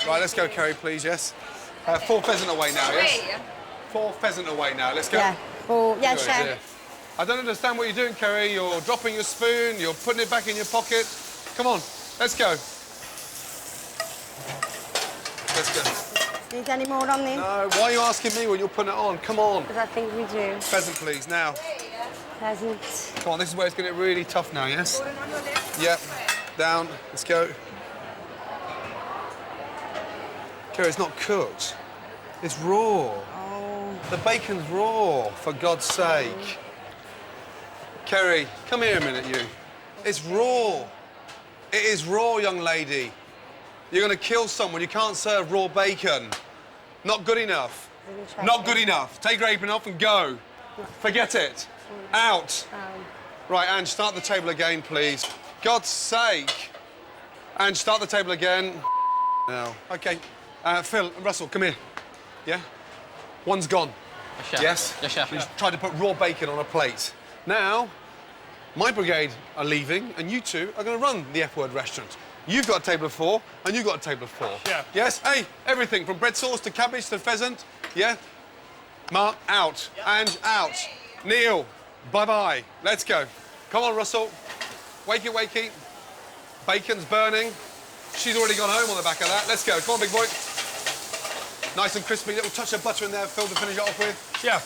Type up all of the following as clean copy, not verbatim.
Right, let's go, Kerry, please, yes. 4 pheasant away now, yes? 4 pheasant away now, let's go. Yeah. Oh, yeah, chef. I don't understand what you're doing, Kerry. You're dropping your spoon, you're putting it back in your pocket. Come on, let's go. Let's go. Need any more on this? No, why are you asking me when you're putting it on? Come on. Because I think we do. Pheasant, please, now. Pheasant. Come on, this is where it's going to get really tough now, yes? Yep. Down. Let's go. Kerry, it's not cooked. It's raw. Oh. The bacon's raw, for God's sake. Kerry, come here a minute, you. It's raw. It is raw, young lady. You're going to kill someone. You can't serve raw bacon. Not good enough. Not good enough. Take your apron off and go. Forget it. Out. Right, Ange, start the table again, please. God's sake. Ange, start the table again. Now. OK. Phil, Russell, come here. Yeah? One's gone. Yes, chef. Yes? Yes, chef. He's tried to put raw bacon on a plate. Now, my brigade are leaving, and you two are going to run the F-word restaurant. You've got a table of 4, and you've got a table of 4. Yeah. Yes? Hey, everything from bread sauce to cabbage to pheasant. Yeah? Mark, out. Yep. Ange, out. Neil, bye-bye. Let's go. Come on, Russell. Wakey, wakey. Bacon's burning. She's already gone home on the back of that. Let's go. Come on, big boy. Nice and crispy. Little touch of butter in there, Phil, to finish it off with. Chef.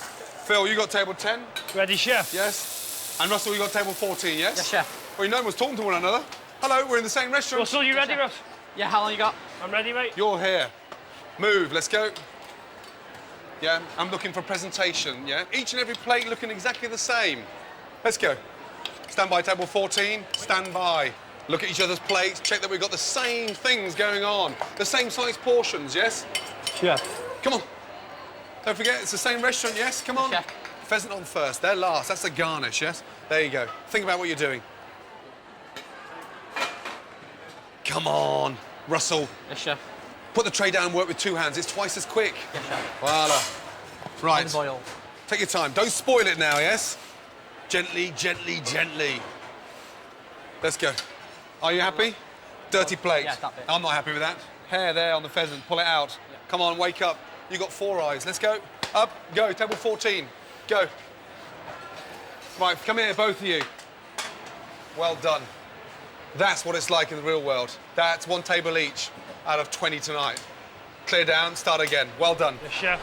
Phil, you got table 10? Ready, chef? Yes. And Russell, you got table 14, yes? Yes, chef. Well, you know everyone's talking to one another. Hello, we're in the same restaurant. Russell, you ready, Russ? Yeah, how long you got? I'm ready, mate. You're here. Move, let's go. Yeah, I'm looking for presentation, yeah? Each and every plate looking exactly the same. Let's go. Stand by, table 14. Stand by. Look at each other's plates, check that we've got the same things going on. The same size portions, yes? Chef. Come on. Don't forget, it's the same restaurant, yes? Come on. Chef. Pheasant on first. They're last. That's the garnish, yes? There you go. Think about what you're doing. Come on, Russell. Yes, chef. Put the tray down and work with 2 hands. It's twice as quick. Yes, chef. Voila. Right. Olive oil. Take your time. Don't spoil it now, yes? Gently, gently, gently. Let's go. Are you happy? Dirty plate. Yeah, that bit. I'm not happy with that. Hair there on the pheasant. Pull it out. Yeah. Come on, wake up. You got 4 eyes. Let's go. Up, go. Table 14. Go. Right, come here, both of you. Well done. That's what it's like in the real world. That's 1 table each out of 20 tonight. Clear down, start again. Well done. Yes, chef.